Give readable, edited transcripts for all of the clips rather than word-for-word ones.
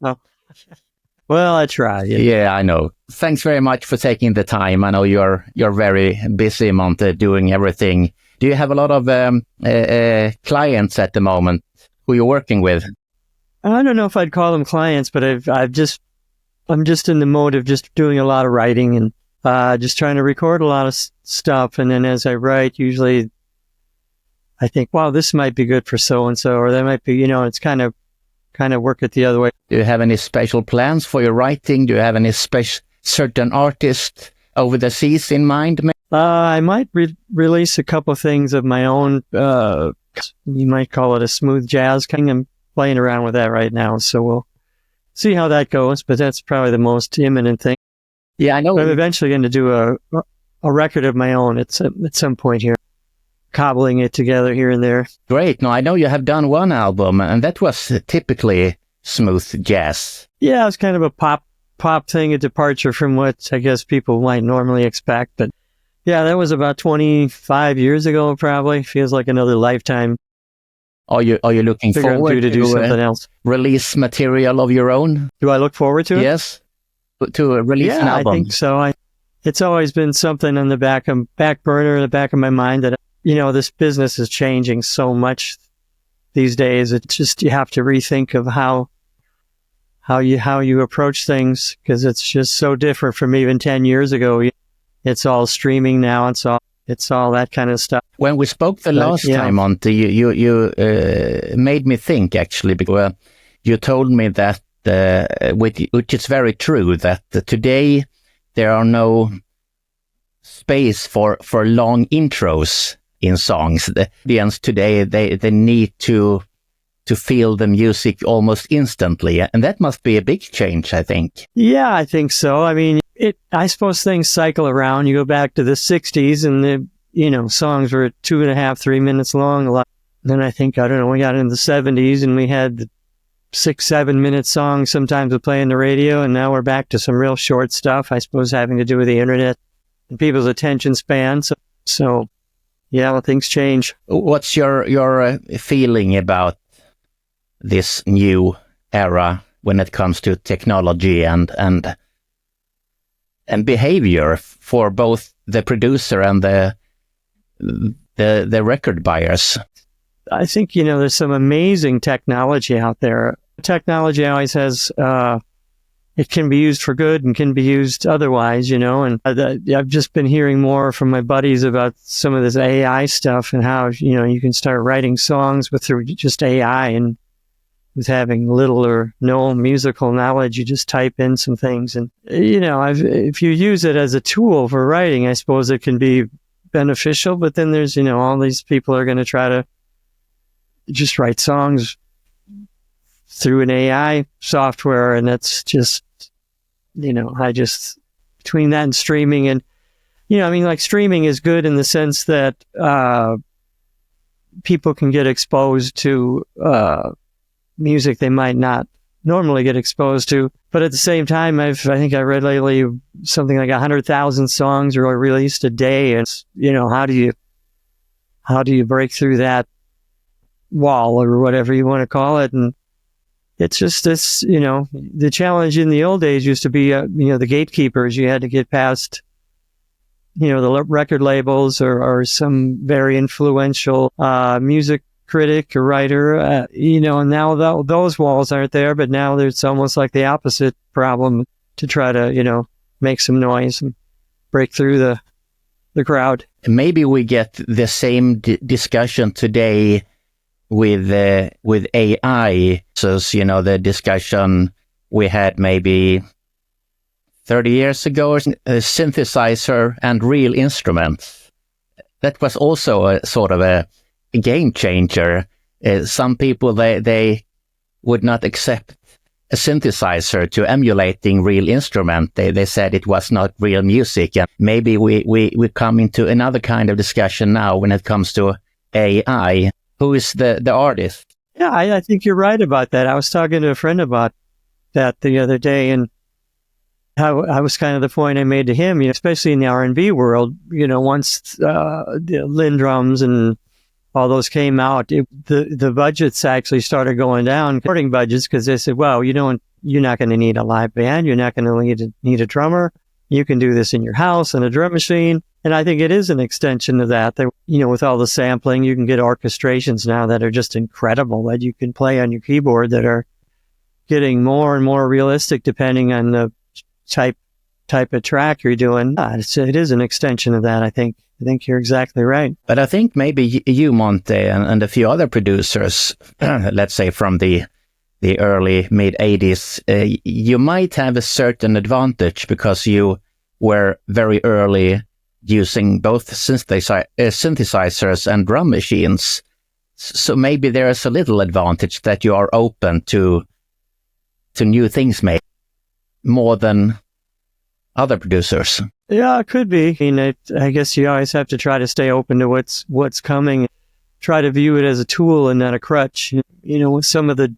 Oh, well, I try. Yeah. Yeah, I know. Thanks very much for taking the time. I know you're very busy, Monte, doing everything. Do you have a lot of clients at the moment who you're working with? I don't know if I'd call them clients, but I'm just in the mode of just doing a lot of writing and just trying to record a lot of stuff. And then as I write, usually I think, wow, this might be good for so and so, or that might be, it's kind of work it the other way. Do you have any special plans for your writing? Do you have any certain artist over the seas in mind? I might release a couple of things of my own. You might call it a smooth jazz kind. I'm playing around with that right now, so we'll see how that goes. But that's probably the most imminent thing. Yeah, I know. But I'm eventually going to do a record of my own at some point here, cobbling it together here and there. Great. No, I know you have done one album, and that was typically smooth jazz. Yeah, it's kind of a pop thing, a departure from what I guess people might normally expect. But yeah, that was about 25 years ago, probably. Feels like another lifetime. Are you looking forward to do something else? Release material of your own? Do I look forward to it? Yes, to release an album. I think so. It's always been something on the back burner, in the back of my mind that, this business is changing so much these days. It's just, you have to rethink of how you approach things, because it's just so different from even 10 years ago. It's all streaming now. It's all that kind of stuff. When we spoke the last time, Monte, you made me think, actually, because you told me that, which is very true, that today there are no space for long intros in songs. The audience today, they need to feel the music almost instantly, and that must be a big change, I think. Yeah, I think so. I mean, I suppose things cycle around. You go back to the 60s and the songs were 2.5, 3 minutes long a lot. Then I think, we got into the 70s and we had the 6-7 minute songs sometimes we play on the radio, and now we're back to some real short stuff, I suppose having to do with the internet and people's attention span. So yeah, well, things change. What's your feeling about this new era when it comes to technology and behavior for both the producer and the record buyers? I think, there's some amazing technology out there. Technology always has, it can be used for good and can be used otherwise, and I've just been hearing more from my buddies about some of this AI stuff and how, you can start writing songs through just AI, and with having little or no musical knowledge, you just type in some things. And, if you use it as a tool for writing, I suppose it can be beneficial, but then there's, all these people are going to try to just write songs through an AI software, and that's just, between that and streaming, and, streaming is good in the sense that people can get exposed to music they might not normally get exposed to. But at the same time, I think I read lately something like 100,000 songs are released a day, and how do you break through that wall, or whatever you want to call it? And it's just this, the challenge in the old days used to be, the gatekeepers. You had to get past, the record labels or some very influential music critic or writer, and now those walls aren't there, but now there's almost like the opposite problem to try to, make some noise and break through the crowd. Maybe we get the same discussion today with AI. So, the discussion we had maybe 30 years ago, a synthesizer and real instruments. That was also a sort of a game changer. Some people, they would not accept a synthesizer to emulating real instrument. They said it was not real music. And maybe we come into another kind of discussion now when it comes to AI. Who is the artist? Yeah, I think you're right about that. I was talking to a friend about that the other day, and how I was kind of the point I made to him, especially in the R&B world, once the Lindrums and all those came out, the budgets actually started going down, recording budgets, because they said, well, You're not going to need a live band. You're not going to need a drummer. You can do this in your house and a drum machine. And I think it is an extension of that. With all the sampling, you can get orchestrations now that are just incredible that you can play on your keyboard that are getting more and more realistic depending on the type of track you're doing. It is an extension of that, I think. I think you're exactly right. But I think maybe you, Monte, and a few other producers, let's say from the early mid-'80s, you might have a certain advantage because you were very early using both synthesizers and drum machines. So maybe there is a little advantage that you are open to new things, maybe more than other producers. Yeah, it could be. I mean, I guess you always have to try to stay open to what's coming. Try to view it as a tool and not a crutch. With some of the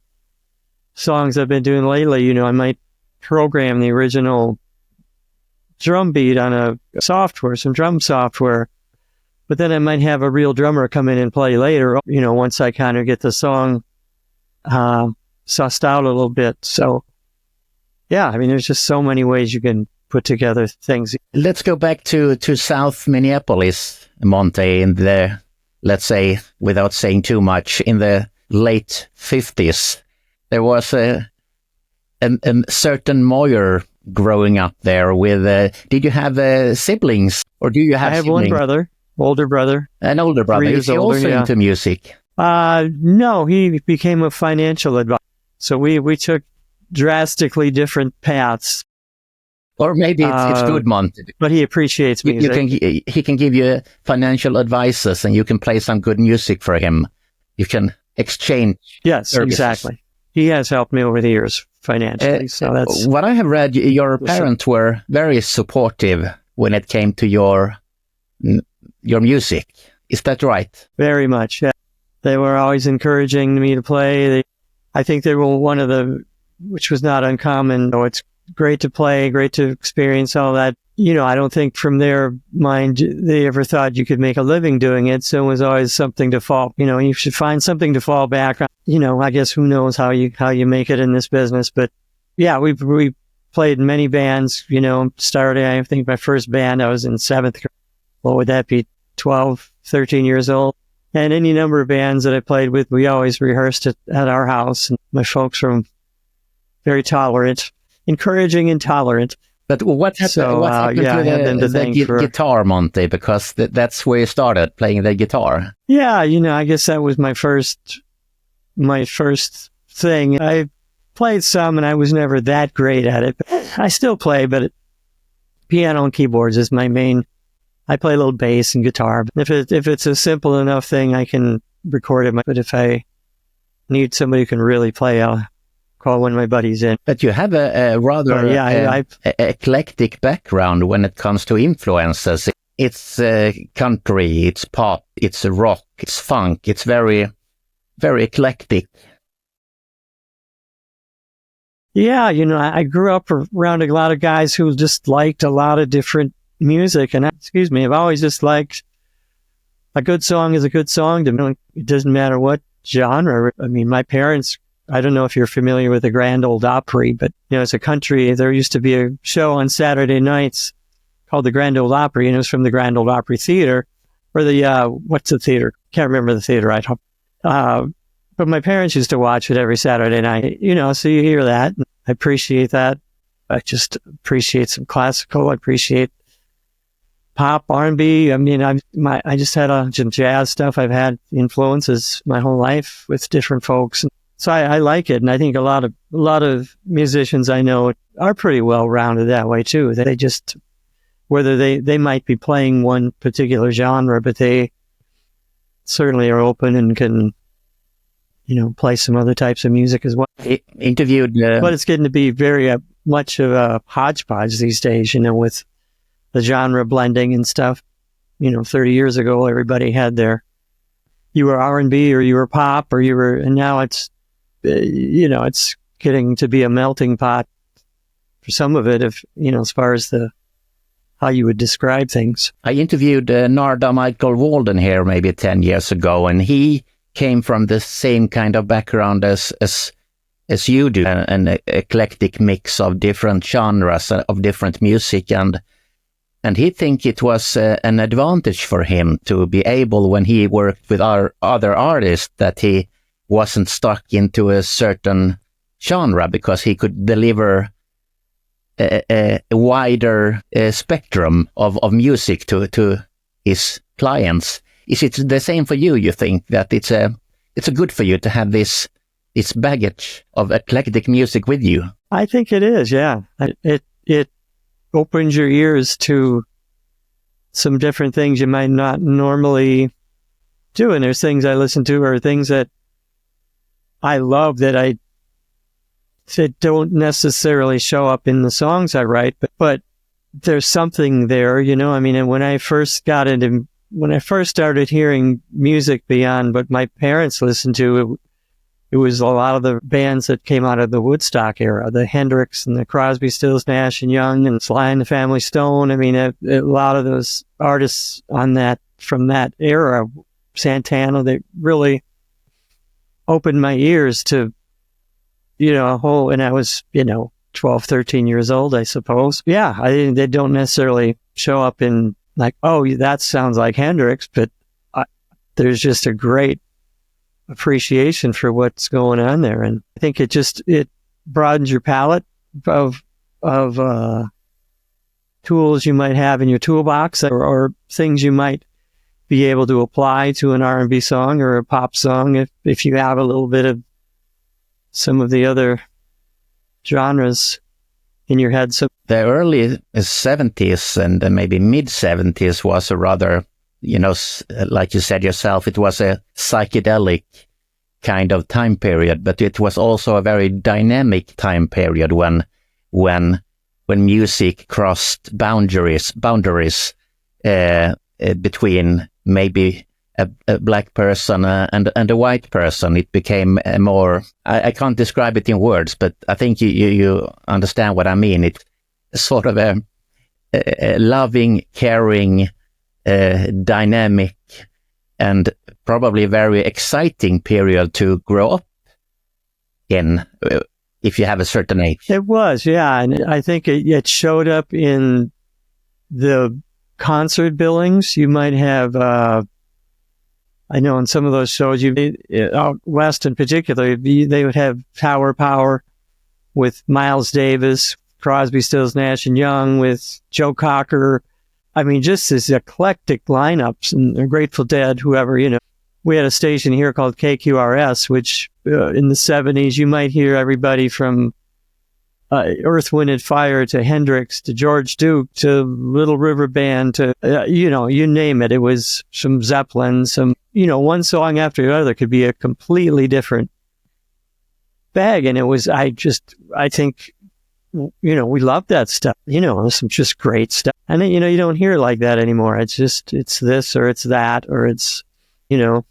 songs I've been doing lately, I might program the original drum beat on some drum software, but then I might have a real drummer come in and play later, once I kind of get the song sussed out a little bit. So, yeah, I mean, there's just so many ways you can put together things. Let's go back to South Minneapolis, Monte, in the, let's say, without saying too much, in the late 50s. There was a certain Moir growing up there with, did you have siblings, or do you have I have siblings? One brother, older brother. An older brother. 3 Is years he older, also yeah. into music? No, he became a financial advisor. So we took drastically different paths. Or maybe it's good, Monte. But he appreciates music. He can give you financial advices, and you can play some good music for him. You can exchange. Yes, services. Exactly. He has helped me over the years financially. So that's what I have read. Your parents were very supportive when it came to your music. Is that right? Very much. Yeah. They were always encouraging me to play. I think they were one of which was not uncommon. It's great to play, great to experience all that. I don't think from their mind they ever thought you could make a living doing it. So it was always something to fall. You should find something to fall back on. I guess who knows how you make it in this business. But yeah, we played in many bands. Started, I think my first band I was in 7th grade. What would that be? 12, 13 years old. And any number of bands that I played with, we always rehearsed at our house. And my folks were very tolerant, encouraging and tolerant. But what happened to the guitar, Monte? Because that's where you started playing the guitar. Yeah, I guess that was my first thing. I played some, and I was never that great at it. I still play, but piano and keyboards is my main. I play a little bass and guitar. If it's a simple enough thing, I can record it. But if I need somebody who can really play, I'll call one of my buddies in. But you have a rather eclectic background when it comes to influences. It's country, it's pop, it's rock, it's funk. It's very, very eclectic. Yeah, I grew up around a lot of guys who just liked a lot of different music. And I've always just liked a good song is a good song. It doesn't matter what genre. I mean, my parents, I don't know if you're familiar with the Grand Ole Opry, but, as a country, there used to be a show on Saturday nights called the Grand Ole Opry, and it was from the Grand Ole Opry Theater, or what's the theater? Can't remember the theater. But my parents used to watch it every Saturday night, so you hear that. I appreciate that. I just appreciate some classical. I appreciate pop, R&B. I mean, I just had some jazz stuff. I've had influences my whole life with different folks. So I like it, and I think a lot of musicians I know are pretty well rounded that way too. They just, whether they might be playing one particular genre, but they certainly are open and can, play some other types of music as well. Interviewed, but it's getting to be very much of a hodgepodge these days. with the genre blending and stuff. 30 years ago, everybody had you were R&B or you were pop or and now it's. It's getting to be a melting pot for some of it, as far as how you would describe things. I interviewed Narda Michael Walden here maybe 10 years ago, and he came from the same kind of background as as you do, an eclectic mix of different genres of different music, and he think it was an advantage for him to be able, when he worked with our other artists, that he wasn't stuck into a certain genre, because he could deliver a wider spectrum of music to his clients. Is it the same for you? You think that it's a good for you to have this baggage of eclectic music with you? I think it is, yeah. It opens your ears to some different things you might not normally do. And there's things I listen to, or things that I love that don't necessarily show up in the songs I write, but there's something there, you know. I mean, and when I first started hearing music beyond what my parents listened to, it was a lot of the bands that came out of the Woodstock era, the Hendrix and the Crosby, Stills, Nash and Young, and Sly and the Family Stone. I mean, a lot of those artists from that era, Santana, they really opened my ears to, you know, and I was, 12, 13 years old, I suppose. Yeah, they don't necessarily show up in like, oh, that sounds like Hendrix, but there's just a great appreciation for what's going on there. And I think it broadens your palette of tools you might have in your toolbox, or things you might be able to apply to an R&B song or a pop song if you have a little bit of some of the other genres in your head. So the early 70s and maybe mid 70s was a rather, like you said yourself, it was a psychedelic kind of time period, but it was also a very dynamic time period when music crossed boundaries between maybe a black person and a white person. It became a more, I can't describe it in words, but I think you understand what I mean. It's sort of a loving, caring, dynamic, and probably very exciting period to grow up in, if you have a certain age. It was, yeah. And I think it showed up in the concert billings. You might have, I know in some of those shows, out west in particular, they would have Tower Power with Miles Davis, Crosby, Stills, Nash and Young, with Joe Cocker. I mean, just this eclectic lineups, and the Grateful Dead, whoever, We had a station here called KQRS, which in the 70s, you might hear everybody from Earth, Wind and Fire to Hendrix to George Duke to Little River Band to, you name it. It was some Zeppelin, one song after the other could be a completely different bag. And it was, I think, we love that stuff, some just great stuff. And then, you don't hear it like that anymore. It's just, it's this or it's that, or it's, so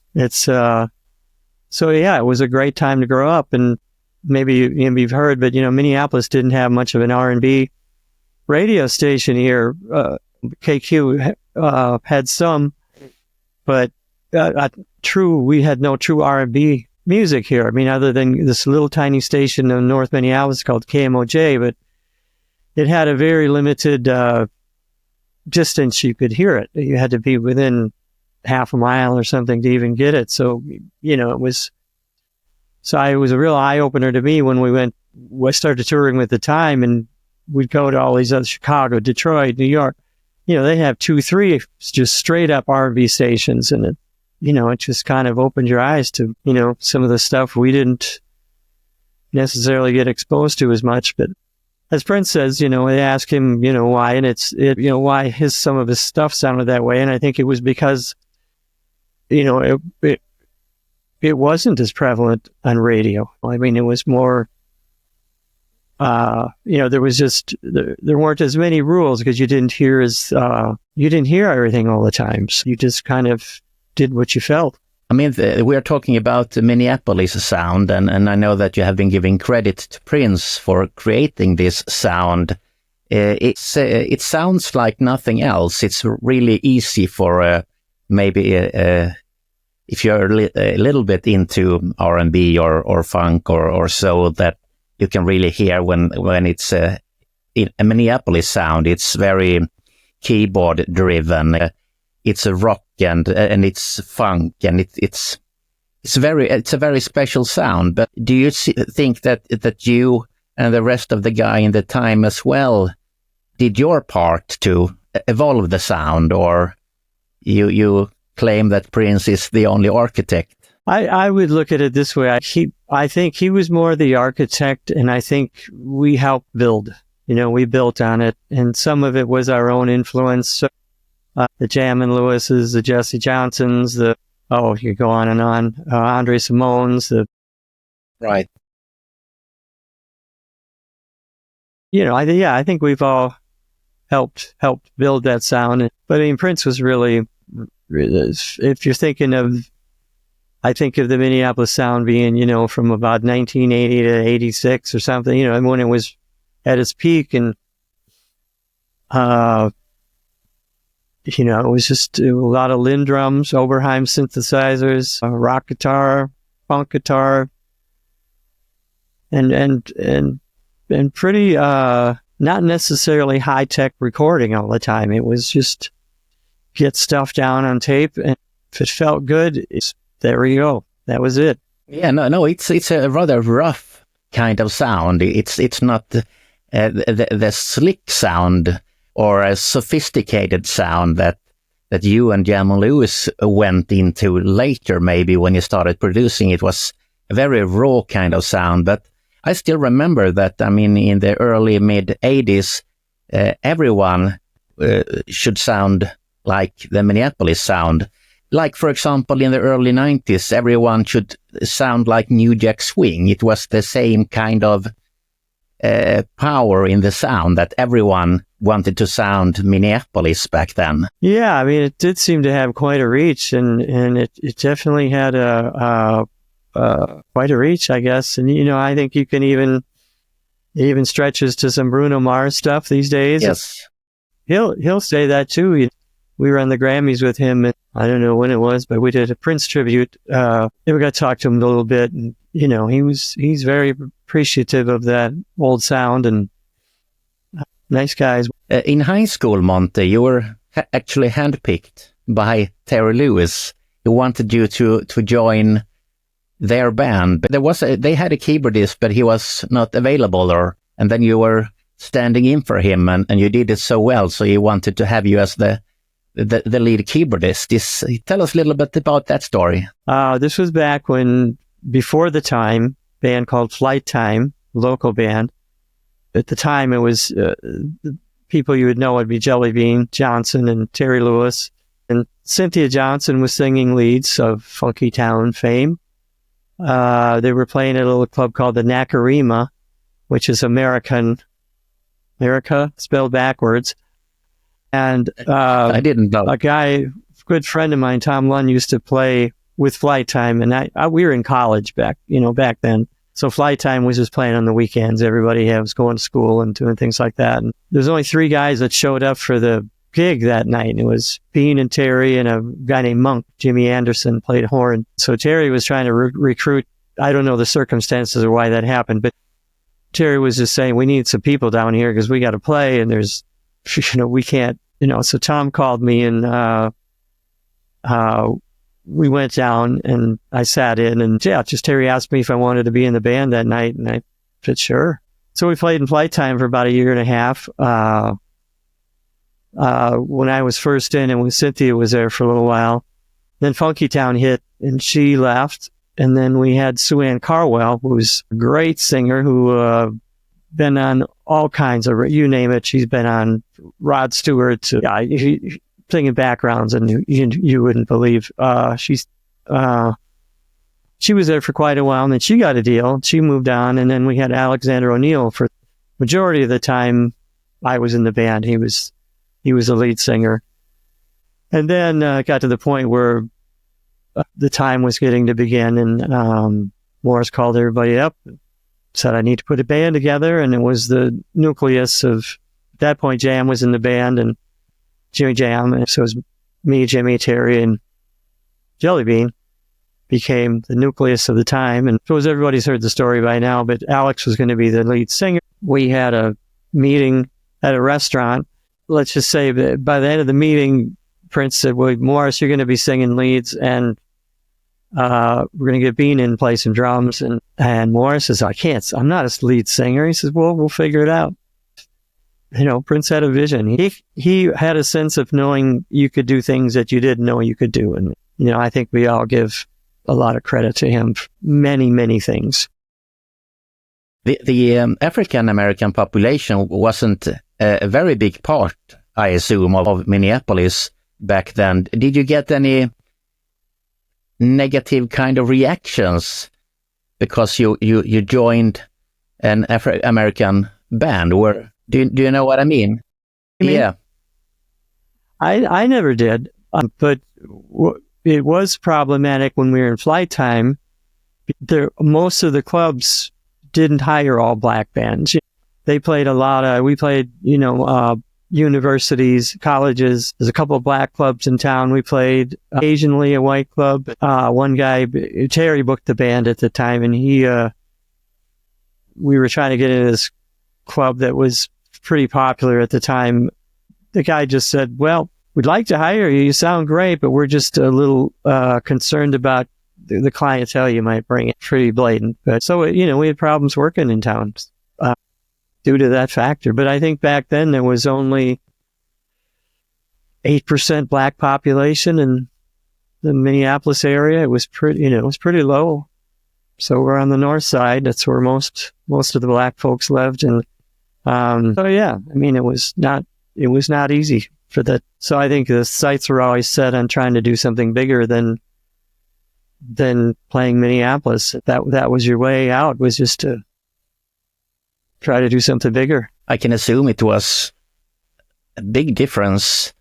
yeah, it was a great time to grow up. And maybe you've heard, but Minneapolis didn't have much of an R&B radio station here. KQ had some, but we had no true R&B music here. I mean, other than this little tiny station in North Minneapolis called KMOJ, but it had a very limited distance you could hear it. You had to be within half a mile or something to even get it. So, it was a real eye-opener to me when we started touring with the time, and we'd go to all these other, Chicago, Detroit, New York. They have 2, 3 just straight up R&B stations, and it just kind of opened your eyes to, some of the stuff we didn't necessarily get exposed to as much. But as Brent says, they ask him, why, and why some of his stuff sounded that way. And I think it was because, it wasn't as prevalent on radio. I mean, it was more, there weren't as many rules because you didn't hear everything all the time. So you just kind of did what you felt. I mean, we're talking about the Minneapolis Sound, and I know that you have been giving credit to Prince for creating this sound. It sounds like nothing else. It's really easy for maybe a if you're a little bit into R&B or funk or soul, that you can really hear when it's a Minneapolis Sound. It's very keyboard driven. It's a rock and it's funk, and it's a very special sound. But do you think that you and the rest of the guy in the time as well did your part to evolve the sound, or you claim that Prince is the only architect? I would look at it this way. I think he was more the architect, and I think we helped build. We built on it, and some of it was our own influence. The Jammin' Lewises, the Jesse Johnsons, you go on and on. Andre Simone's, right. I think we've all helped build that sound. But I mean, Prince was really, if you're thinking of, I think of the Minneapolis Sound being, from about 1980 to 86 or something, and when it was at its peak, and it was just a lot of Linn drums, Oberheim synthesizers, rock guitar, funk guitar, and pretty not necessarily high tech recording all the time. It was just get stuff down on tape, and if it felt good, there we go. That was it. Yeah, no, it's a rather rough kind of sound. It's not the slick sound or a sophisticated sound that you and Jammin' Lewis went into later, maybe when you started producing. It was a very raw kind of sound. But I still remember that, in the early mid-'80s, everyone should sound like the Minneapolis Sound. Like, for example, in the early 90s, everyone should sound like New Jack Swing. It was the same kind of power in the sound that everyone wanted to sound Minneapolis back then. Yeah, it did seem to have quite a reach, and it definitely had quite a reach, I guess. And I think you can even stretches to some Bruno Mars stuff these days. Yes, he'll say that too. We were on the Grammys with him, and I don't know when it was, but we did a Prince tribute. We got to talk to him a little bit, and he's very appreciative of that old sound, and nice guys. In high school, Monte, you were actually handpicked by Terry Lewis, who wanted you to join their band. But they had a keyboardist, but he was not available, and then you were standing in for him, and you did it so well, so he wanted to have you as the lead keyboardist. Tell us a little bit about that story. This was back before the time, band called Flight Time, local band. At the time, it was the people you would know would be Jelly Bean Johnson and Terry Lewis. And Cynthia Johnson was singing leads of Funky Town fame. They were playing at a little club called the Nakarima, which is America spelled backwards. And I didn't know. A good friend of mine, Tom Lund, used to play with Flight Time, and we were in college back then. So Flight Time was just playing on the weekends. Everybody was going to school and doing things like that. And there's only 3 guys that showed up for the gig that night. And it was Bean and Terry and a guy named Monk. Jimmy Anderson played horn. So Terry was trying to recruit. I don't know the circumstances or why that happened, but Terry was just saying, we need some people down here because we got to play, and there's, we can't, so Tom called me, and we went down, and I sat in, and just Terry asked me if I wanted to be in the band that night, and I said, sure. So we played in Flight Time for about a year and a half. When I was first in, and when Cynthia was there for a little while, then Funky Town hit, and she left. And then we had Sue Ann Carwell, who's a great singer, who been on all kinds of, you name it. She's been on Rod Stewart, singing backgrounds, and you wouldn't believe. She was there for quite a while, and then she got a deal. She moved on, and then we had Alexander O'Neill for majority of the time I was in the band. He was the lead singer. And then it got to the point where the time was getting to begin, and Morris called everybody up, said I need to put a band together, and it was the nucleus of, at that point, Jam was in the band, and Jimmy Jam, and so it was me, Jimmy, Terry, and Jelly Bean. became the nucleus of the time. And I suppose everybody's heard the story by now, but Alex was going to be the lead singer. We had a meeting at a restaurant. Let's just say that by the end of the meeting, Prince said, well, Morris, you're going to be singing leads, and we're going to get Bean in, play some drums. And Morris says, I'm not a lead singer. He says, well, we'll figure it out. Prince had a vision. He had a sense of knowing you could do things that you didn't know you could do. And, I think we all give a lot of credit to him for many, many things. The African-American population wasn't a very big part, I assume, of Minneapolis back then. Did you get any negative kind of reactions because you joined an African-American band? Or do you know what I mean? Yeah. I never did, but it was problematic when we were in flight time. Most of the clubs didn't hire all black bands. They played we played, universities, colleges. There's a couple of black clubs in town. We played occasionally a white club. One guy, Terry, booked the band at the time, and we were trying to get into this club that was pretty popular at the time. The guy just said, well, we'd like to hire you. You sound great, but we're just a little concerned about the clientele you might bring. Pretty blatant. But so, we had problems working in town due to that factor. But I think back then there was only 8% black population in the Minneapolis area. It was pretty low. So we're on the north side. That's where most of the black folks lived. And so yeah, it was not easy for that. So I think the sights were always set on trying to do something bigger than playing Minneapolis. That was your way out, was just to try to do something bigger. I can assume it was a big difference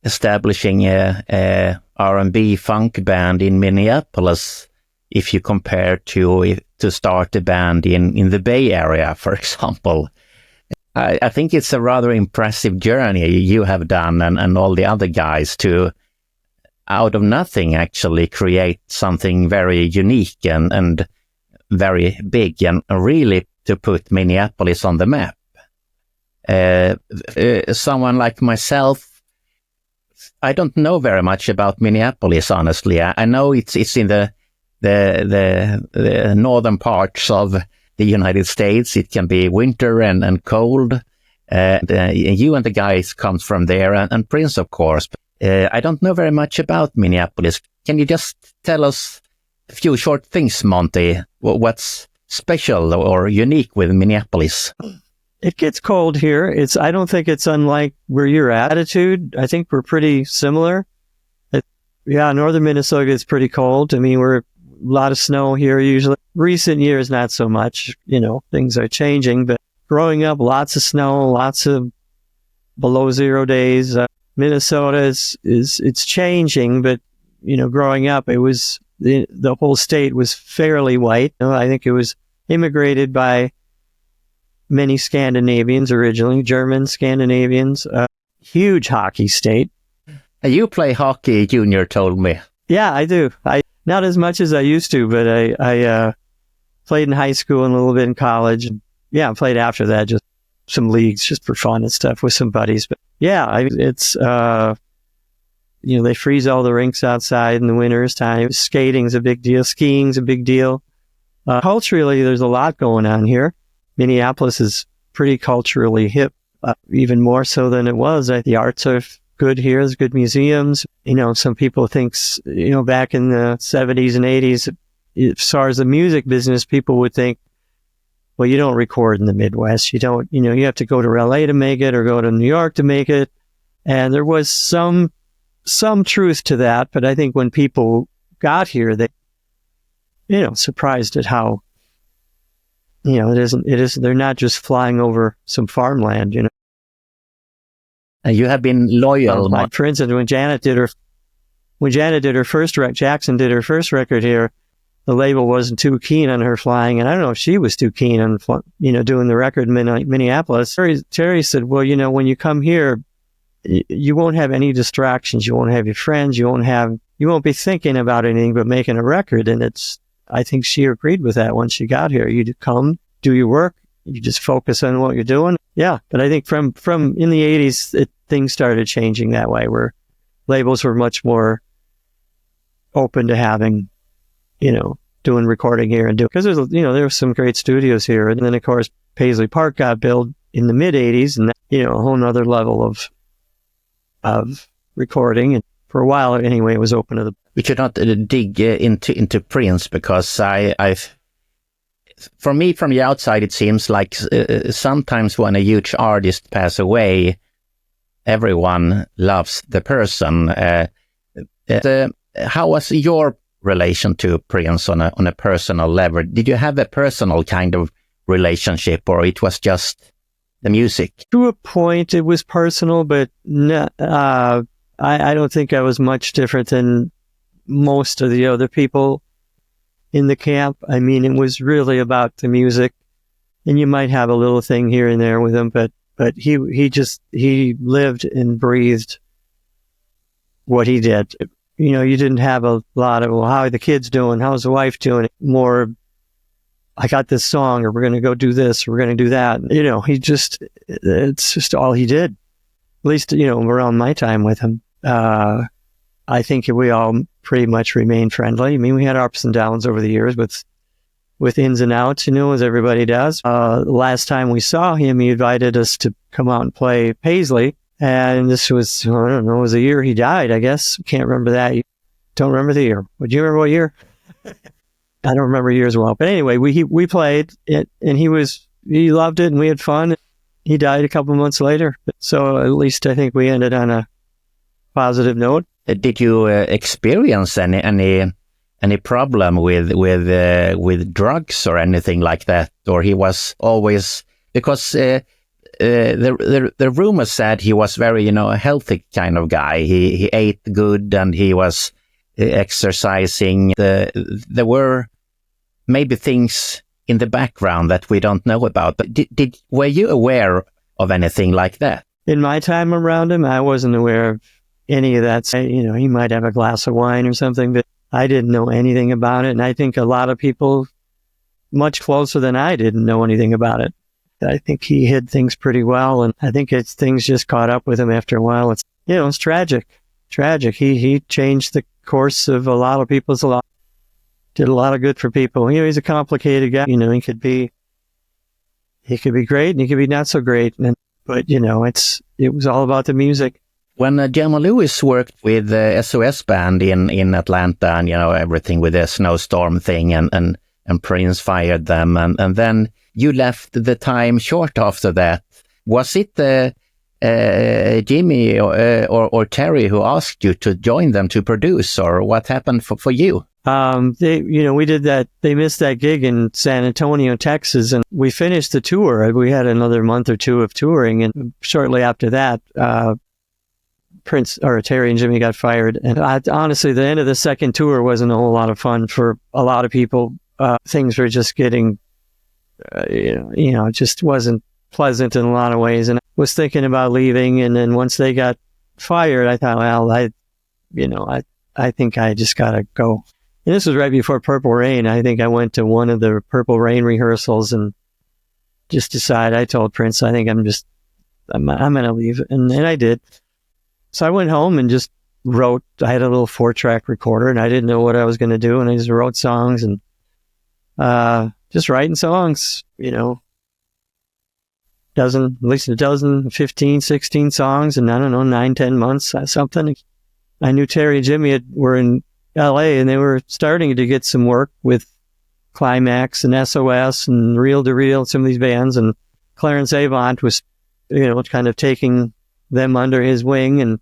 establishing a R&B funk band in Minneapolis if you compare to start a band in the Bay Area, for example. I think it's a rather impressive journey you have done, and all the other guys, to out of nothing actually create something very unique and very big, and really to put Minneapolis on the map. Someone like myself, I don't know very much about Minneapolis, honestly. I know it's in the northern parts of the United States. It can be winter and cold. You and the guys comes from there, and Prince, of course. I don't know very much about Minneapolis. Can you just tell us a few short things, Monte? What's special or unique with Minneapolis? It gets cold here. I don't think it's unlike where you're at. Attitude, I think we're pretty similar. Northern Minnesota gets pretty cold. We're a lot of snow here usually. Recent years, not so much. Things are changing, but growing up, lots of snow, lots of below zero days. Minnesota it's changing, but growing up, it was the whole state was fairly white. I think it was immigrated by many Scandinavians originally, German Scandinavians. Huge hockey state. You play hockey, Junior told me. Yeah, I do. Not as much as I used to, but I played in high school and a little bit in college. Yeah, I played after that, just some leagues, just for fun and stuff with some buddies. But yeah, it's they freeze all the rinks outside in the winter's time. Skating's a big deal. Skiing's a big deal. Culturally, there's a lot going on here. Minneapolis is pretty culturally hip, even more so than it was. The arts are good here. There's good museums. Some people think, back in the 70s and 80s, as far as the music business, people would think, well, you don't record in the Midwest. You don't, you have to go to LA to make it or go to New York to make it. And there was some truth to that. But I think when people got here, they, surprised at how, they're not just flying over some farmland, You have been loyal. Like, for instance, when Jackson did her first record here, the label wasn't too keen on her flying, and I don't know if she was too keen on, doing the record in Minneapolis. Terry said, well, when you come here, you won't have any distractions. You won't have your friends. You won't have you won't be thinking about anything but making a record. And I think she agreed with that once she got here. You come, do your work, you just focus on what you're doing. Yeah. But I think from in the 80s, things started changing that way, where labels were much more open to having, doing recording here and because there were some great studios here. And then of course, Paisley Park got built in the mid 80s, and a whole nother level of recording. And for a while, anyway, it was open to the. We should not dig into Prince, because for me, from the outside, it seems like sometimes when a huge artist passes away, everyone loves the person. How was your relation to Prince on a personal level? Did you have a personal kind of relationship, or it was just the music? To a point, it was personal, but I don't think I was much different than most of the other people in the camp. I mean, it was really about the music, and you might have a little thing here and there with him, but he lived and breathed what he did. You didn't have a lot of, well, how are the kids doing? How's the wife doing? More, I got this song, or we're going to go do this, or we're going to do that. It's just all he did. At least, around my time with him. I think we all pretty much remained friendly. I mean, we had ups and downs over the years with ins and outs, as everybody does. Last time we saw him, he invited us to come out and play Paisley. And this was, I don't know, it was the year he died, I guess. Can't remember that. Don't remember the year. Would you remember what year? I don't remember years well. But anyway, we played it, and he loved it, and we had fun. He died a couple months later. So at least I think we ended on a positive note. Did you experience any problem with drugs or anything like that? Or he was always, because the rumor said he was very, a healthy kind of guy. He ate good, and he was exercising. There were maybe things in the background that we don't know about. But were you aware of anything like that? In my time around him, I wasn't aware of any of that. He might have a glass of wine or something, but I didn't know anything about it. And I think a lot of people much closer than I didn't know anything about it. I think he hid things pretty well, and I think things just caught up with him after a while. It's tragic. He changed the course of a lot of people's lives. Did a lot of good for people. He's a complicated guy. He could be great, and he could be not so great. But it was all about the music. When Gemma Lewis worked with the SOS band in Atlanta, and everything with the snowstorm thing, and Prince fired them, and then you left the time short after that. Was it Jimmy or Terry who asked you to join them to produce, or what happened for you? We did that. They missed that gig in San Antonio, Texas, and we finished the tour. We had another month or two of touring, and shortly after that, Terry and Jimmy got fired. And honestly, the end of the second tour wasn't a whole lot of fun for a lot of people. Things were just getting, it just wasn't pleasant in a lot of ways. And I was thinking about leaving. And then once they got fired, I thought, well, I think I just got to go. And this was right before Purple Rain. I think I went to one of the Purple Rain rehearsals and just decided, I told Prince, I think I'm going to leave. And I did. So I went home and just wrote. I had a little 4-track recorder, and I didn't know what I was going to do. And I just wrote songs and just writing songs, at least a dozen, 15, 16 songs. And I don't know, 9, 10 months, something. I knew Terry and Jimmy were in LA, and they were starting to get some work with Climax and SOS and Reel to Reel, some of these bands. And Clarence Avant was, kind of taking them under his wing, and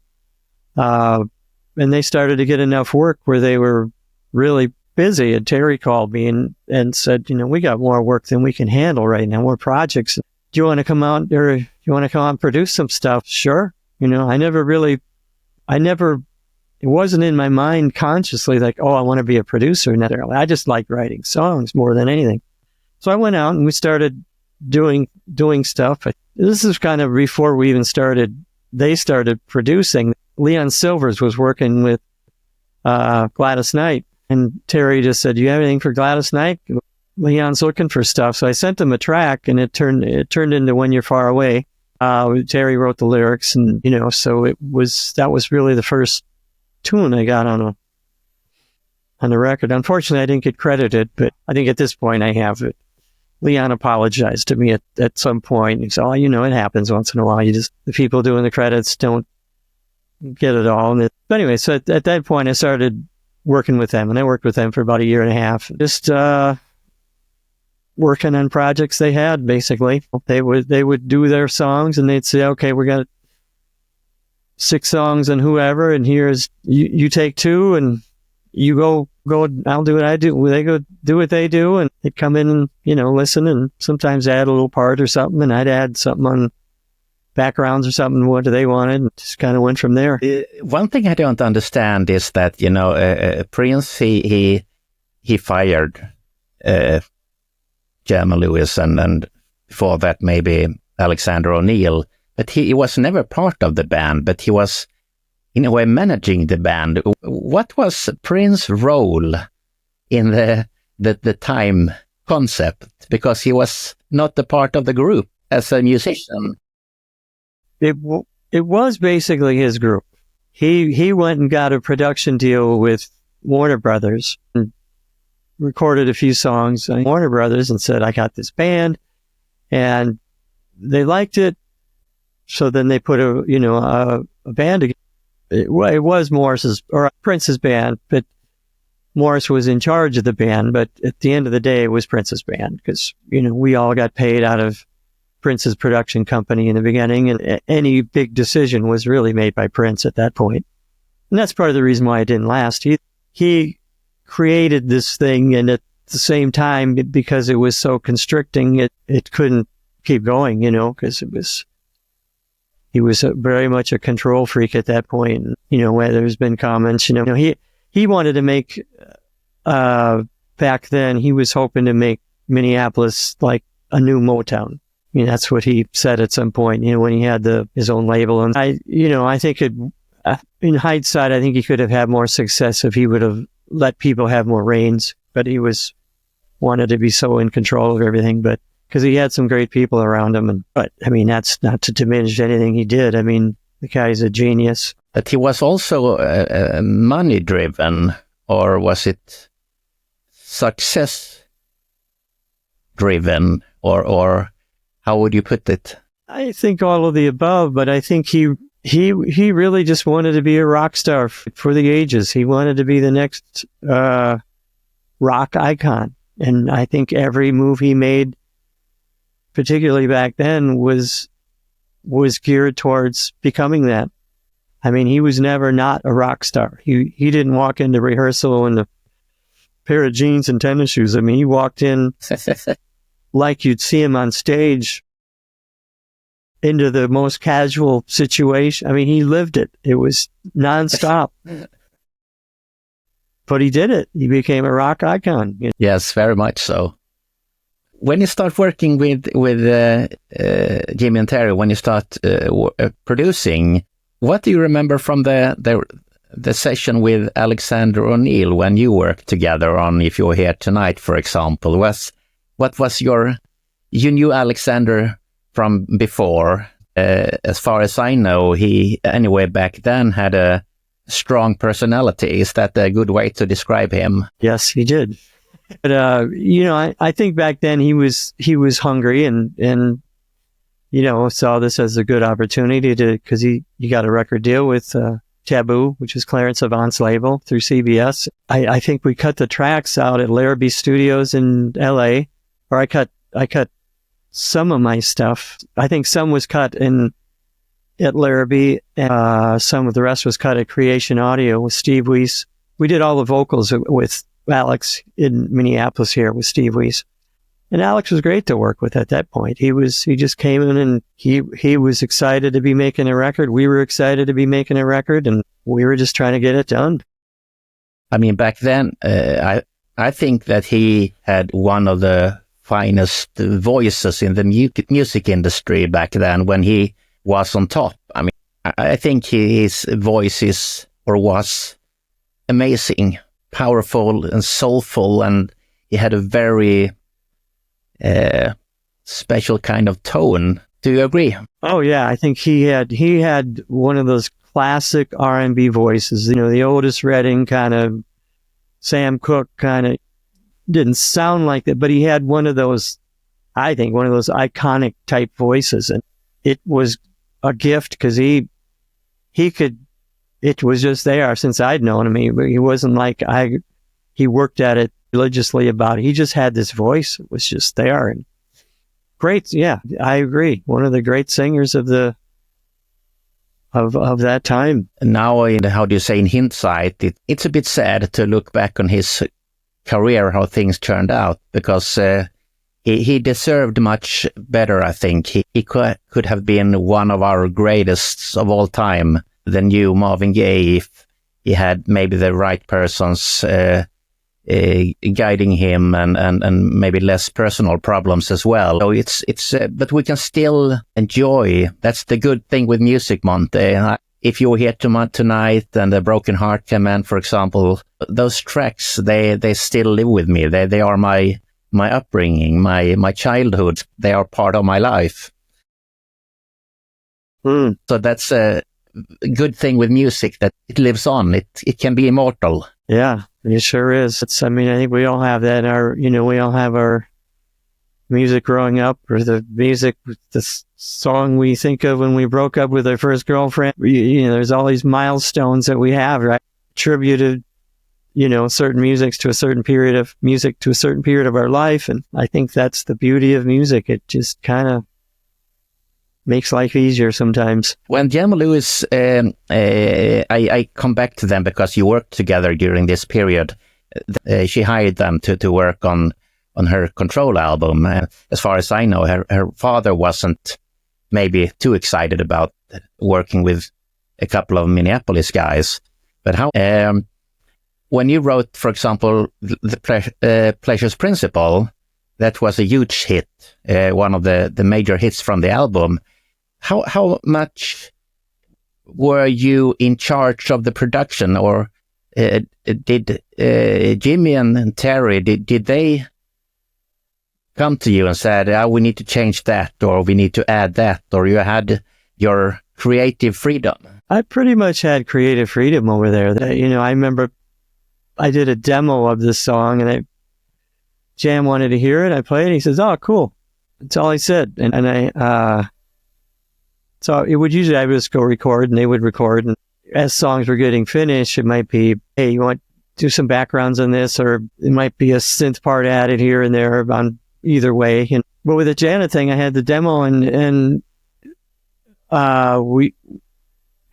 they started to get enough work where they were really busy. And Terry called me and said, we got more work than we can handle right now, more projects. Do you want to come out, or you want to come out and produce some stuff? Sure. It wasn't in my mind consciously like, oh, I want to be a producer necessarily. I just like writing songs more than anything. So I went out and we started doing stuff. This is kind of before we even started. They started producing. Leon Silvers was working with Gladys Knight. And Terry just said, "Do you have anything for Gladys Knight? Leon's looking for stuff." So I sent him a track, and it turned into When You're Far Away. Terry wrote the lyrics, and so that was really the first tune I got on the record. Unfortunately, I didn't get credited, but I think at this point I have it. Leon apologized to me at some point. He said, "Oh, it happens once in a while. The people doing the credits don't get it all." But anyway, so at that point I started working with them, and I worked with them for about a year and a half. Just working on projects they had, basically. They would do their songs, and they'd say, "Okay, we got 6 songs and whoever, and here's, you take 2, and you go, I'll do what I do." They go do what they do, and they'd come in and, listen, and sometimes add a little part or something, and I'd add something on backgrounds or something, what they wanted, and just kind of went from there. One thing I don't understand is that, Prince, he fired Jeremy Lewis, and before that maybe Alexander O'Neill, but he was never part of the band, but he was in a way managing the band. What was Prince's role in the time concept? Because he was not a part of the group as a musician. It was basically his group. He went and got a production deal with Warner Brothers and recorded a few songs on Warner Brothers and said, "I got this band," and they liked it. So then they put a band together. It was Morris's or Prince's band, but Morris was in charge of the band. But at the end of the day, it was Prince's band because, we all got paid out of Prince's production company in the beginning, and any big decision was really made by Prince at that point. And that's part of the reason why it didn't last. He created this thing, and at the same time, because it was so constricting, it couldn't keep going, because he was very much a control freak at that point. Where there's been comments, he wanted to make, back then, he was hoping to make Minneapolis like a new Motown. That's what he said at some point, when he had his own label. And I think in hindsight, I think he could have had more success if he would have let people have more reins, but he wanted to be so in control of everything, but because he had some great people around him. But that's not to diminish anything he did. The guy's a genius. But he was also money driven, or was it success driven, or how would you put it? I think all of the above, but I think he really just wanted to be a rock star for the ages. He wanted to be the next rock icon. And I think every move he made, particularly back then, was geared towards becoming that. He was never not a rock star. He didn't walk into rehearsal in a pair of jeans and tennis shoes. He walked in like you'd see him on stage into the most casual situation. He lived it. It was nonstop. But he did it. He became a rock icon. Yes, very much so. When you start working with Jimmy and Terry, when you start producing, what do you remember from the session with Alexander O'Neill when you worked together on If You're Here Tonight, for example? What was you knew Alexander from before? As far as I know, he, anyway, back then had a strong personality. Is that a good way to describe him? Yes, he did. But, I think back then he was hungry and saw this as a good opportunity because he got a record deal with Taboo, which is Clarence Avant's label, through CBS. I think we cut the tracks out at Larrabee Studios in LA, or I cut some of my stuff. I think some was cut at Larrabee, and some of the rest was cut at Creation Audio with Steve Weiss. We did all the vocals with Alex in Minneapolis here with Steve Weiss. And Alex was great to work with at that point. He just came in and he was excited to be making a record. We were excited to be making a record, and we were just trying to get it done. Back then, I think that he had one of the finest voices in the music industry back then when he was on top. I think his voice was amazing, powerful and soulful, and he had a very special kind of tone. Do you agree? Oh yeah, I think he had one of those classic R&B voices, the Otis Redding kind of, Sam Cooke kind of, didn't sound like that, but he had one of those, I think, one of those iconic type voices, and it was a gift because he could, it was just there since I'd known him. He wasn't like he worked at it religiously about it. He just had this voice. It was just there. And great. Yeah, I agree. One of the great singers of that time. Now, how do you say, in hindsight, it's a bit sad to look back on his career, how things turned out, because he deserved much better, I think. He could have been one of our greatest of all time, the new Marvin Gaye, if he had maybe the right persons guiding him and maybe less personal problems as well. So it's but we can still enjoy. That's the good thing with music, Monte. If you're here tonight and A Broken Heart came in, for example, those tracks, they still live with me. They are my upbringing, my childhood. They are part of my life. So that's a good thing with music, that it lives on. It can be immortal. Yeah, it sure is. I think we all have that in we all have our music growing up, or the music, the song we think of when we broke up with our first girlfriend. There's all these milestones that we have, right? Attributed, certain music to a certain period of our life. And I think that's the beauty of music. It just kind of makes life easier sometimes. When Jam Lewis, I come back to them because you worked together during this period. She hired them to work on her Control album. And as far as I know, her father wasn't maybe too excited about working with a couple of Minneapolis guys. But how, when you wrote, for example, the Pleasure's Principle, that was a huge hit, one of the major hits from the album. How much were you in charge of the production, or did Jimmy and Terry, did they come to you and said, we need to change that, or we need to add that, or you had your creative freedom? I pretty much had creative freedom over there. I remember I did a demo of this song, and Jam wanted to hear it. I played it. He says, "Oh, cool." That's all he said. So I would just go record, and they would record. And as songs were getting finished, it might be, hey, you want to do some backgrounds on this, or it might be a synth part added here and there on either way. But with the Janet thing, I had the demo, and I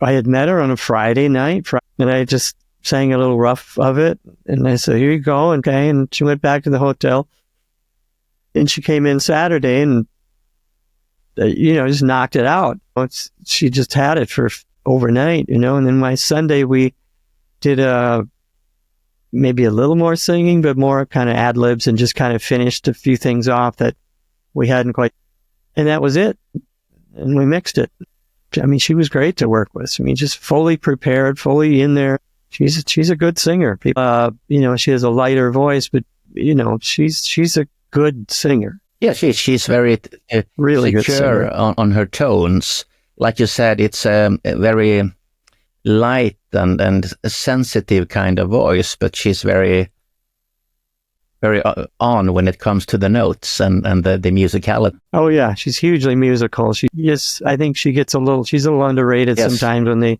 had met her on a Friday night, and I just sang a little rough of it. And I said, "Here you go." Okay. And she went back to the hotel, and she came in Saturday and, just knocked it out. She just had it for overnight, and then my Sunday we did maybe a little more singing, but more kind of ad libs, and just kind of finished a few things off that we hadn't quite, and that was it. And we mixed it. I mean, she was great to work with. I mean, just fully prepared, fully in there. She's a good singer. She has a lighter voice, but she's a good singer. Yeah, she's very really secure on her tones. Like you said, it's a very light and a sensitive kind of voice, but she's very, very on when it comes to the notes and the musicality. Oh yeah, she's hugely musical. I think she's a little underrated sometimes when they,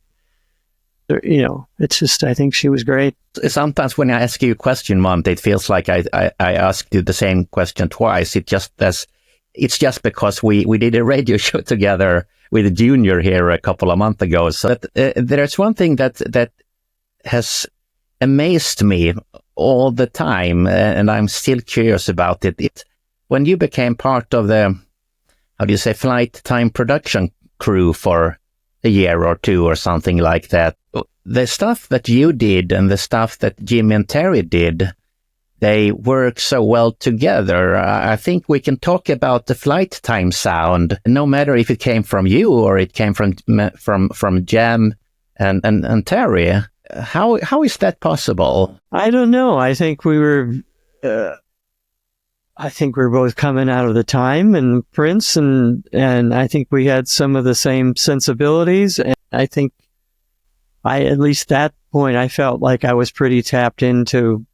it's just, I think she was great. Sometimes when I ask you a question, Monte, it feels like I asked you the same question twice. It's just because we did a radio show together with Junior here a couple of months ago. So there's one thing that has amazed me all the time, and I'm still curious about it. When you became part of the, flight time production crew for a year or two or something like that, the stuff that you did and the stuff that Jimmy and Terry did, they work so well together. I think we can talk about the flight time sound, no matter if it came from you or it came from Jam and Terry. How is that possible? I don't know. I think we were both coming out of the time and Prince, and I think we had some of the same sensibilities. And I think at least that point, I felt like I was pretty tapped into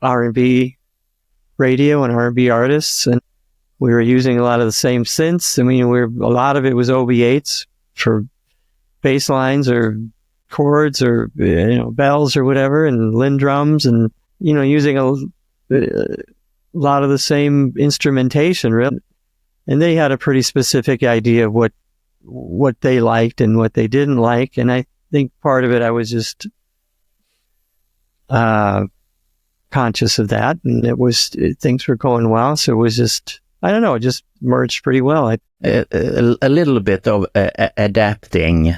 R&B radio and R&B artists, and we were using a lot of the same synths. I mean, a lot of it was OB8s for bass lines or chords or bells or whatever, and Linn drums, and using a lot of the same instrumentation, really. And they had a pretty specific idea of what they liked and what they didn't like, and I think part of it I was just conscious of that, and things were going well, so it was just, I don't know, it just merged pretty well. A little bit of adapting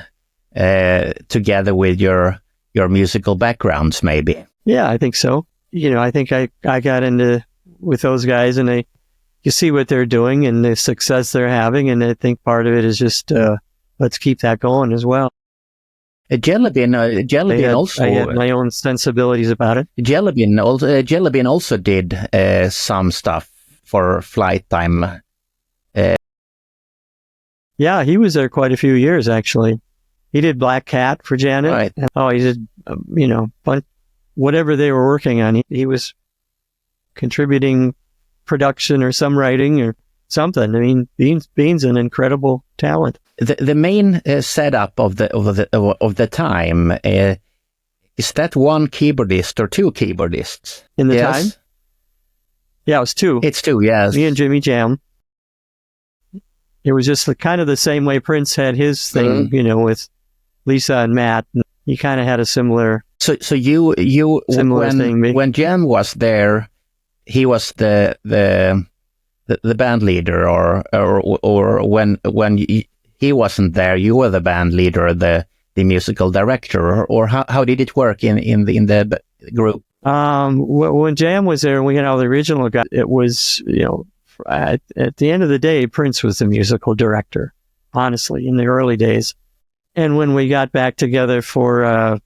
together with your musical backgrounds, maybe. Yeah, I think so. I think I got into with those guys, and you see what they're doing and the success they're having, and I think part of it is just let's keep that going as well. Jelly Bean also. I had my own sensibilities about it. Jelly Bean also did some stuff for Flight Time. Yeah, he was there quite a few years, actually. He did Black Cat for Janet. Right. He did, whatever they were working on. He was contributing production or some writing or something. I mean, Bean's an incredible talent. The main setup of the time is that one keyboardist or two keyboardists in the time? Yeah, it was two. It's two, yes. Me and Jimmy Jam. It was just kind of the same way Prince had his thing, with Lisa and Matt. He kind of had a similar. So you similar thing. When Jam was there, he was the band leader, or when he wasn't there, you were the band leader, the musical director, or how did it work in the group? When Jam was there and we had all the original guys, it was, at the end of the day, Prince was the musical director, honestly, in the early days. And when we got back together for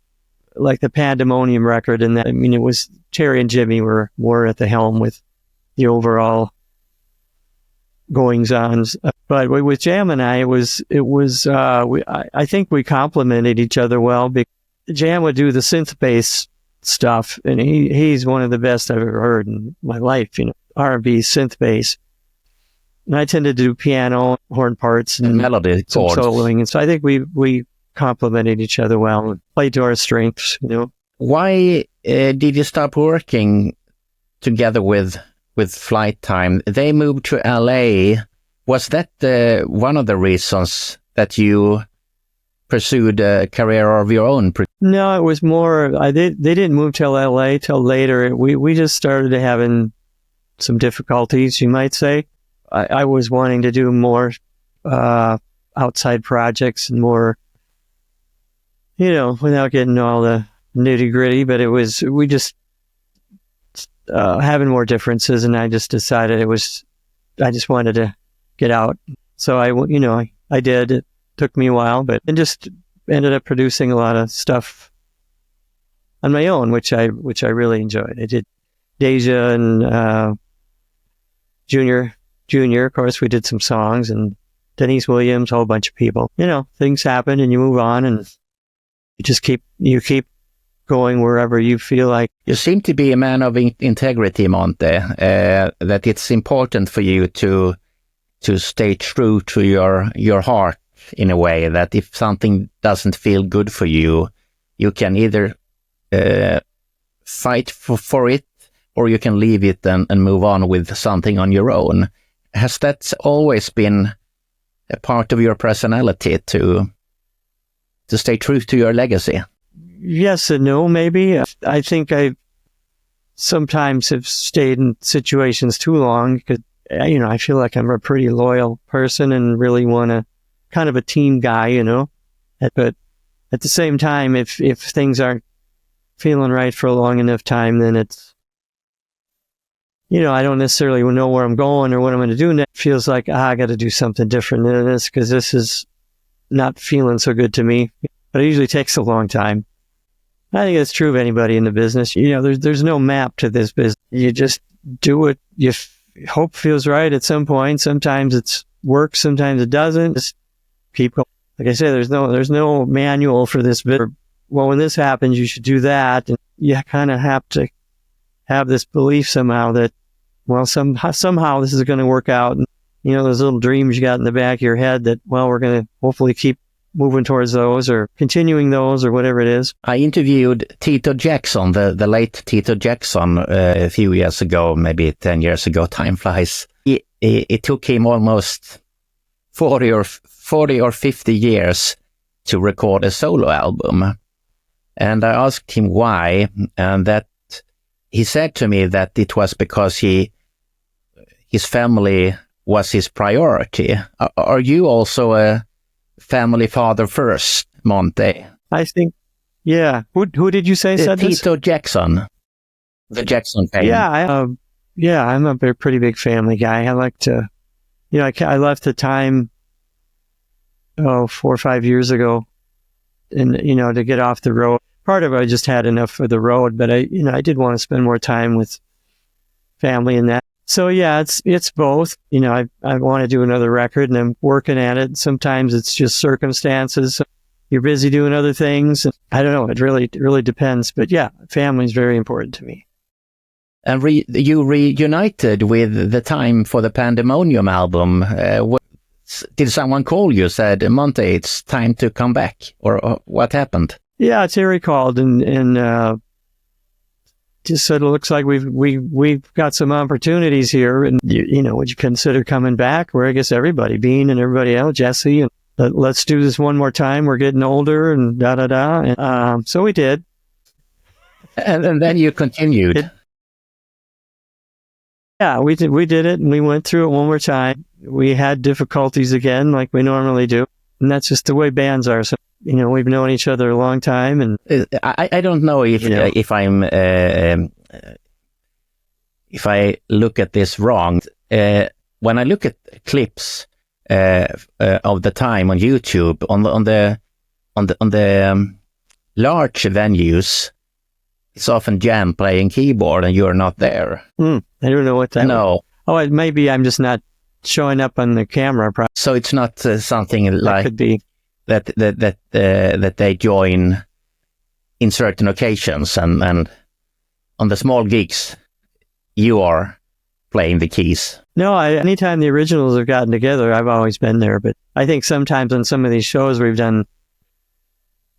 like the Pandemonium record, and that, I mean, it was Terry and Jimmy were more at the helm with the overall goings-ons. But with Jam and I, I think we complemented each other well. Jam would do the synth bass stuff, and he's one of the best I've ever heard in my life, R&B synth bass. And I tended to do piano, horn parts, and melody some chords. soloing. And so I think we complemented each other well and played to our strengths, Why did you stop working together with Flight Time? They moved to LA. Was that one of the reasons that you pursued a career of your own? No, it was more, they didn't move to LA till later. We just started having some difficulties, you might say. I was wanting to do more outside projects and more, without getting all the nitty gritty, but we just having more differences, and I just decided I just wanted to get out. So I did. It took me a while, and just ended up producing a lot of stuff on my own, which I really enjoyed. I did Deja and Junior, of course. We did some songs, and Denise Williams, a whole bunch of people. Things happen, and you move on, and you just keep going wherever you feel like. You seem to be a man of integrity, Monte. That it's important for you to stay true to your heart in a way, that if something doesn't feel good for you, you can either fight for it, or you can leave it and move on with something on your own. Has that always been a part of your personality to stay true to your legacy? Yes and no, maybe. I think I sometimes have stayed in situations too long because, I feel like I'm a pretty loyal person and really want to, kind of a team guy, But at the same time, if things aren't feeling right for a long enough time, then it's, I don't necessarily know where I'm going or what I'm going to do. And it feels like, I got to do something different than this because this is not feeling so good to me. But it usually takes a long time. I think that's true of anybody in the business. There's no map to this business. You just do what you hope feels right at some point. Sometimes it works, sometimes it doesn't. Just keep going. Like I say, there's no manual for this bit. Well, when this happens, you should do that. And you kind of have to have this belief somehow that, well, somehow this is going to work out. And, those little dreams you got in the back of your head that, well, we're going to hopefully keep moving towards those or continuing those or whatever it is. I interviewed Tito Jackson, the late Tito Jackson, a few years ago, maybe 10 years ago. Time flies. It took him almost 40 or 50 years to record a solo album. And I asked him why, and that he said to me that it was because his family was his priority. Are you also a family father first, Monte? I think, yeah. Who did you say said this? Tito Jackson, the Jackson family. Yeah, I'm a pretty big family guy. I like to, I left the time, 4 or 5 years ago, and to get off the road. Part of it, I just had enough of the road, but I did want to spend more time with family and that. So yeah, it's both. I want to do another record, and I'm working at it. Sometimes it's just circumstances. You're busy doing other things. I don't know. It really depends. But yeah, family is very important to me. And you reunited with the time for the Pandemonium album. Did someone call you, said, Monte, it's time to come back? Or what happened? Yeah, Terry called and just said, it looks like we've got some opportunities here. And, would you consider coming back? Where I guess everybody, Bean and everybody else, Jesse, and let's do this one more time. We're getting older and da-da-da. And, so we did. And then you continued. Yeah, we did it, and we went through it one more time. We had difficulties again, like we normally do, and that's just the way bands are. So, we've known each other a long time, and I don't know if I look at this wrong. When I look at clips of the time on YouTube on the large venues, it's often Jam playing keyboard, and you're not there. I don't know what that. No. Maybe I'm just not showing up on the camera. So it's not something like could be that they join in certain occasions, and on the small gigs, you are playing the keys. No, anytime the originals have gotten together, I've always been there. But I think sometimes on some of these shows we've done,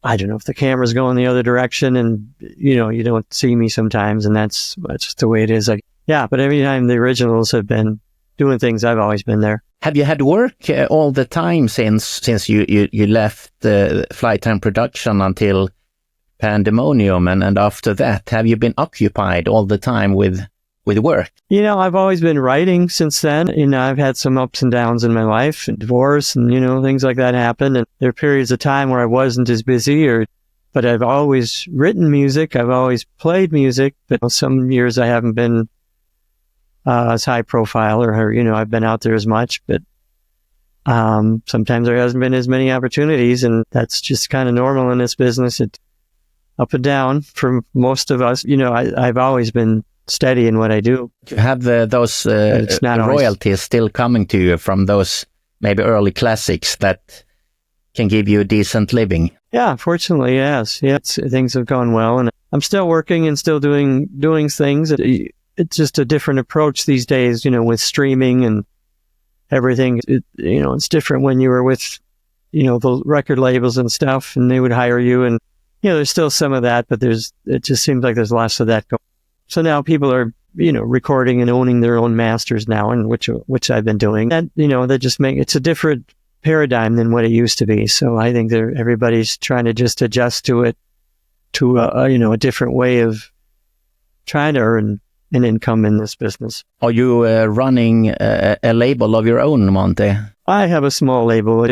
I don't know if the camera's going the other direction, and you don't see me sometimes, and that's just the way it is. But every time the originals have been doing things, I've always been there. Have you had work all the time since you left Flight Time Production until Pandemonium, and after that, have you been occupied all the time with work? I've always been writing since then. I've had some ups and downs in my life, and divorce, and things like that happen. And there are periods of time where I wasn't as busy, but I've always written music. I've always played music, but some years I haven't been as high profile, or I've been out there as much. But sometimes there hasn't been as many opportunities, and that's just kind of normal in this business. It's up and down for most of us. I've always been steady in what I do. You have those royalties still coming to you from those maybe early classics that can give you a decent living. Yeah, fortunately, yes. Yeah, things have gone well, and I'm still working and still doing things. It's just a different approach these days, with streaming and everything. It's different when you were with, the record labels and stuff, and they would hire you, and there's still some of that, but it just seems like there's less of that going. So now people are, recording and owning their own masters now, and which I've been doing. And, that just it's a different paradigm than what it used to be. So I think everybody's trying to just adjust to it, to a different way of trying to earn an income in this business. Are you running a label of your own, Monte? I have a small label.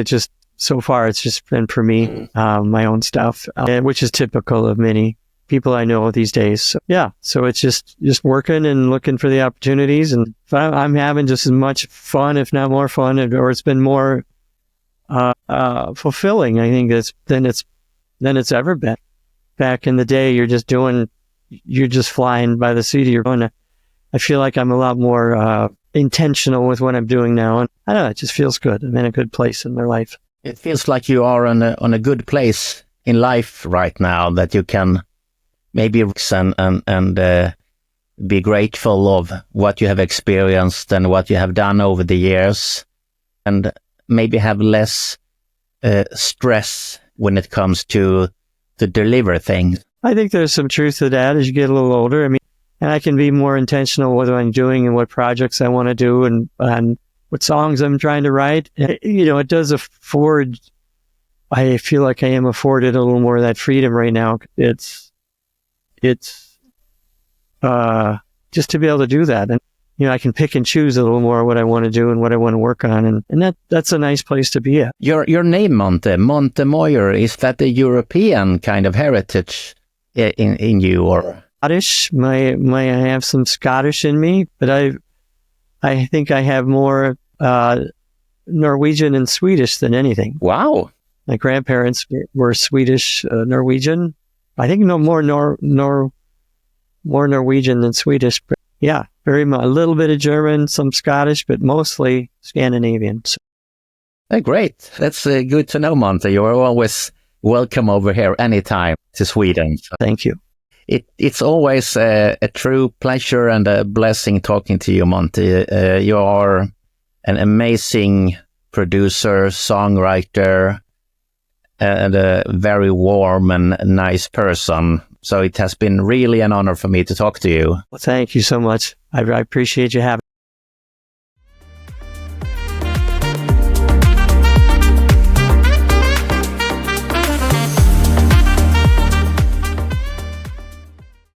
So far it's just been for me, my own stuff, which is typical of many people I know these days. So, yeah, so it's just working and looking for the opportunities, and I'm having just as much fun, if not more fun, or it's been more fulfilling, I think, than it's ever been. back in the day, you're just flying by the seat of your own. I feel like I'm a lot more intentional with what I'm doing now. And I don't know, it just feels good. I'm in a good place in my life. It feels like you are on a good place in life right now, that you can maybe and be grateful of what you have experienced and what you have done over the years, and maybe have less stress when it comes to deliver things. I think there's some truth to that as you get a little older. I mean, and I can be more intentional with what I'm doing and what projects I want to do and what songs I'm trying to write. It does afford, I feel like I am afforded a little more of that freedom right now. It's just to be able to do that. And, I can pick and choose a little more what I want to do and what I want to work on. And that's a nice place to be at. Your name, Monte Moir, is that a European kind of heritage in you, or? Scottish. I have some Scottish in me, but I think I have more Norwegian and Swedish than anything. Wow. My grandparents were Swedish, Norwegian. I think more Norwegian than Swedish. But yeah, a little bit of German, some Scottish, but mostly Scandinavian. So. Great. That's good to know, Monte. You are always welcome over here anytime to Sweden. Thank you. It's always a true pleasure and a blessing talking to you, Monte. You are an amazing producer, songwriter, and a very warm and nice person. So it has been really an honor for me to talk to you. Well, thank you so much. I appreciate you having me.